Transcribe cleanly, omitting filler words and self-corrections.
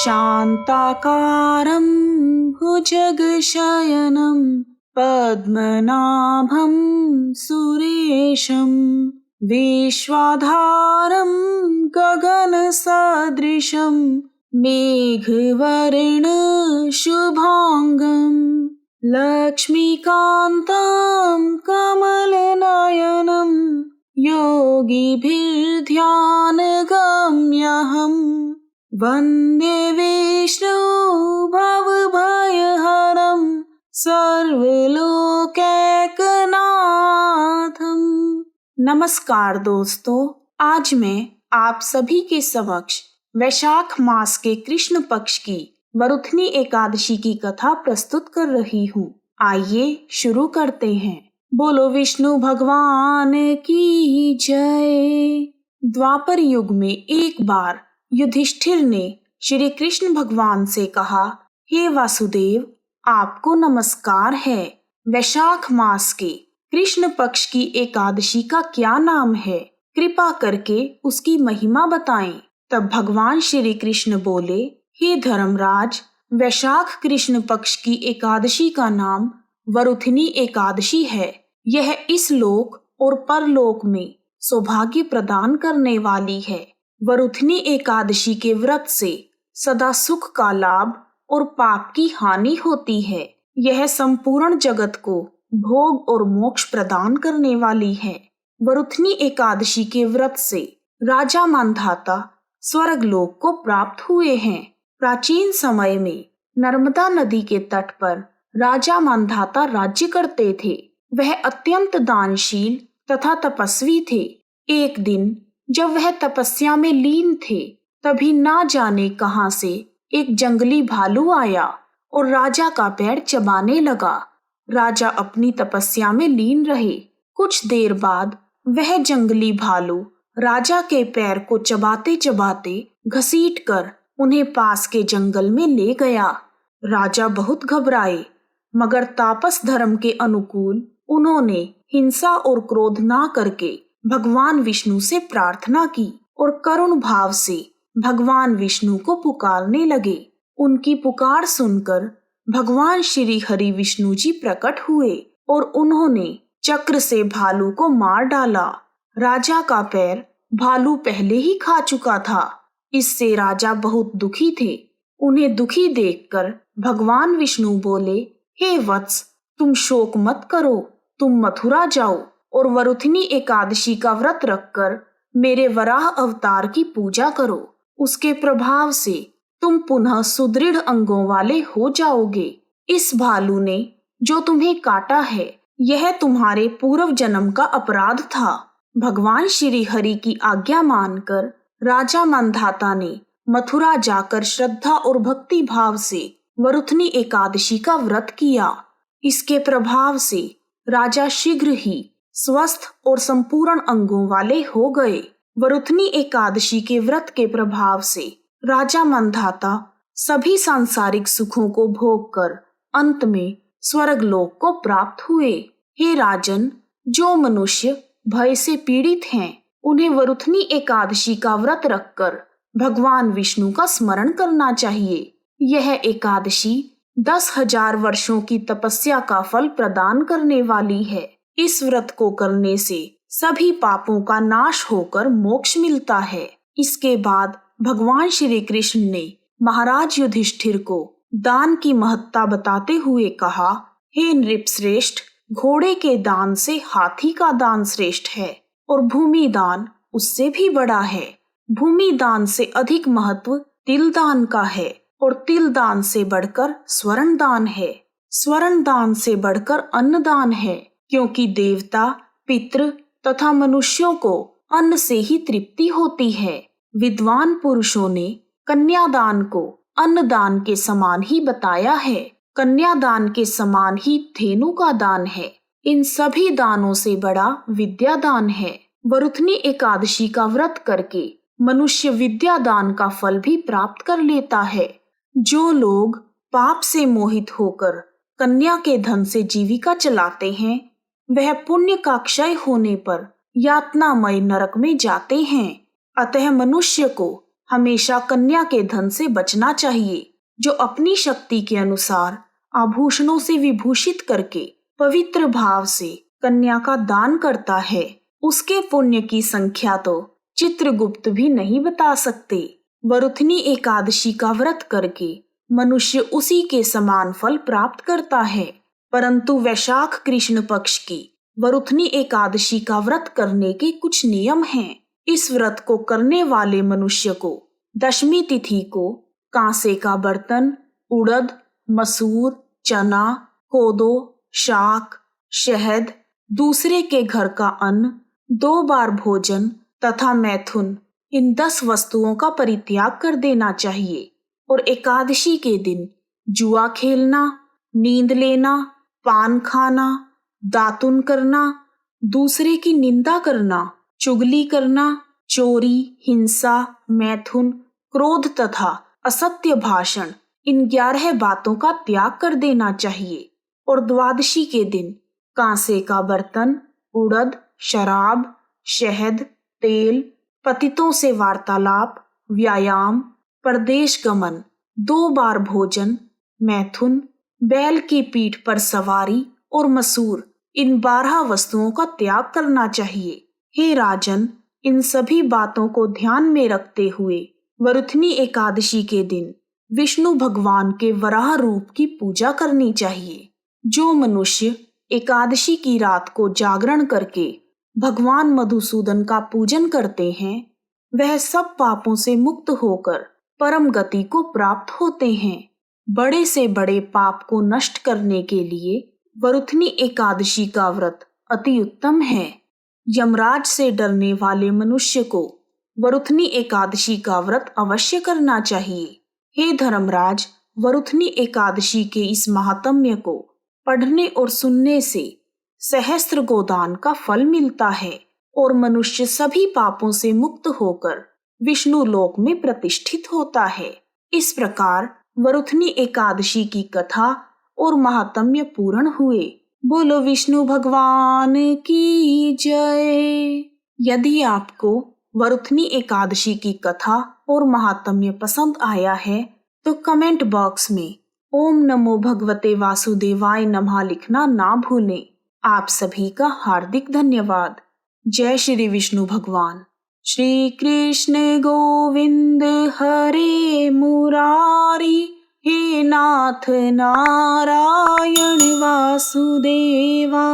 शान्ताकारं भुजगशयनं पद्मनाभं सुरेशं विश्वाधारं गगनसदृशं मेघवर्णशुभाङ्गं लक्ष्मीकान्तं कमलनयनं योगिभिर्ध्यानगम्यहम् वन्दे विष्णु भवभयहरं सर्वलोकैकनाथम्। नमस्कार दोस्तों, आज मैं आप सभी के समक्ष वैशाख मास के कृष्ण पक्ष की वरुथनी एकादशी की कथा प्रस्तुत कर रही हूँ। आइए शुरू करते हैं। बोलो विष्णु भगवान की जय। द्वापर युग में एक बार युधिष्ठिर ने श्री कृष्ण भगवान से कहा, हे वासुदेव, आपको नमस्कार है। वैशाख मास के कृष्ण पक्ष की एकादशी का क्या नाम है? कृपा करके उसकी महिमा बताएं। तब भगवान श्री कृष्ण बोले, हे धर्मराज, वैशाख कृष्ण पक्ष की एकादशी का नाम वरुथनी एकादशी है। यह इस लोक और परलोक में सौभाग्य प्रदान करने वाली है। वरुथनी एकादशी के व्रत से सदा सुख का लाभ और पाप की हानि होती है। यह संपूर्ण जगत को भोग और मोक्ष प्रदान करने वाली है। वरुथनी एकादशी के व्रत से राजा मांधाता स्वर्ग लोक को प्राप्त हुए हैं। प्राचीन समय में नर्मदा नदी के तट पर राजा मांधाता राज्य करते थे। वह अत्यंत दानशील तथा तपस्वी थे। एक दिन जब वह तपस्या में लीन थे, तभी ना जाने कहां से एक जंगली भालू आया और राजा का पैर चबाने लगा। राजा अपनी तपस्या में लीन रहे। कुछ देर बाद वह जंगली भालू राजा के पैर को चबाते चबाते घसीटकर उन्हें पास के जंगल में ले गया। राजा बहुत घबराए, मगर तापस धर्म के अनुकूल उन्होंने हिंसा और क्रोध ना करके भगवान विष्णु से प्रार्थना की और करुण भाव से भगवान विष्णु को पुकारने लगे। उनकी पुकार सुनकर भगवान श्री हरि विष्णु जी प्रकट हुए और उन्होंने चक्र से भालू को मार डाला। राजा का पैर भालू पहले ही खा चुका था। इससे राजा बहुत दुखी थे। उन्हें दुखी देखकर भगवान विष्णु बोले, हे वत्स, तुम शोक मत करो। तुम मथुरा जाओ और वरुथनी एकादशी का व्रत रखकर मेरे वराह अवतार की पूजा करो। उसके प्रभाव से तुम पुनः सुदृढ़ अंगों वाले हो जाओगे। इस भालू ने जो तुम्हें काटा है, यह तुम्हारे पूर्व जन्म का अपराध था। भगवान श्री हरि की आज्ञा मानकर राजा मांधाता ने मथुरा जाकर श्रद्धा और भक्ति भाव से वरुथनी एकादशी का व्रत किया। इसके प्रभाव से राजा शीघ्र ही स्वस्थ और संपूर्ण अंगों वाले हो गए। वरुथनी एकादशी के व्रत के प्रभाव से राजा मांधाता सभी सांसारिक सुखों को भोगकर अंत में स्वर्ग लोक को प्राप्त हुए। हे राजन, जो मनुष्य भय से पीड़ित हैं, उन्हें वरुथनी एकादशी का व्रत रखकर भगवान विष्णु का स्मरण करना चाहिए। यह एकादशी 10,000 वर्षों की तपस्या का फल प्रदान करने वाली है। इस व्रत को करने से सभी पापों का नाश होकर मोक्ष मिलता है। इसके बाद भगवान श्री कृष्ण ने महाराज युधिष्ठिर को दान की महत्ता बताते हुए कहा, हे नृपश्रेष्ठ, घोड़े के दान से हाथी का दान श्रेष्ठ है और भूमि दान उससे भी बड़ा है। भूमि दान से अधिक महत्व तिल दान का है और तिल दान से बढ़कर स्वर्ण दान है। स्वर्ण दान से बढ़कर अन्न दान है, क्योंकि देवता, पितृ तथा मनुष्यों को अन्न से ही तृप्ति होती है। विद्वान पुरुषों ने कन्यादान को अन्नदान के समान ही बताया है। कन्यादान के समान ही धेनु का दान है। इन सभी दानों से बड़ा विद्या दान है। वरुथनी एकादशी का व्रत करके मनुष्य विद्या दान का फल भी प्राप्त कर लेता है। जो लोग पाप से मोहित होकर कन्या के धन से जीविका चलाते हैं, वह पुण्य का क्षय होने पर यातनामय नरक में जाते हैं। अतः मनुष्य को हमेशा कन्या के धन से बचना चाहिए। जो अपनी शक्ति के अनुसार आभूषणों से विभूषित करके पवित्र भाव से कन्या का दान करता है, उसके पुण्य की संख्या तो चित्रगुप्त भी नहीं बता सकते। वरुथनी एकादशी का व्रत करके मनुष्य उसी के समान फल प्राप्त करता है, परंतु वैशाख कृष्ण पक्ष की वरुथनी एकादशी का व्रत करने के कुछ नियम हैं। इस व्रत को करने वाले मनुष्य को दशमी तिथि को कांसे का बर्तन, उड़द, मसूर, चना, कोदो, शाक, शहद, दूसरे के घर का अन्न, 2 बार भोजन तथा मैथुन, इन 10 वस्तुओं का परित्याग कर देना चाहिए। और एकादशी के दिन जुआ खेलना, नींद लेना, पान खाना, दातुन करना, दूसरे की निंदा करना, चुगली करना, चोरी, हिंसा, मैथुन, क्रोध तथा असत्य भाषण, इन 11 बातों का त्याग कर देना चाहिए। और द्वादशी के दिन कांसे का बर्तन, उड़द, शराब, शहद, तेल, पतितों से वार्तालाप, व्यायाम, परदेश गमन, 2 बार भोजन, मैथुन, बैल की पीठ पर सवारी और मसूर, इन 12 वस्तुओं का त्याग करना चाहिए। हे राजन, इन सभी बातों को ध्यान में रखते हुए वरुथनी एकादशी के दिन विष्णु भगवान के वराह रूप की पूजा करनी चाहिए। जो मनुष्य एकादशी की रात को जागरण करके भगवान मधुसूदन का पूजन करते हैं, वह सब पापों से मुक्त होकर परम गति को प्राप्त होते हैं। बड़े से बड़े पाप को नष्ट करने के लिए वरुथनी एकादशी का व्रत अति उत्तम है। यमराज से डरने वाले मनुष्य को वरुथनी एकादशी का व्रत अवश्य करना चाहिए। हे धर्मराज, वरुथनी एकादशी के इस महात्म्य को पढ़ने और सुनने से सहस्त्र गोदान का फल मिलता है और मनुष्य सभी पापों से मुक्त होकर विष्णु लोक में प्रतिष्ठित होता है। इस प्रकार वरुथनी एकादशी की कथा और महात्म्य पूर्ण हुए। बोलो विष्णु भगवान की जय। यदि आपको वरुथनी एकादशी की कथा और महात्म्य पसंद आया है तो कमेंट बॉक्स में ओम नमो भगवते वासुदेवाय नमः लिखना ना भूलें। आप सभी का हार्दिक धन्यवाद। जय श्री विष्णु भगवान। श्री कृष्ण गोविंद हरे मुरारी, हे नाथ नारायण वासुदेवा।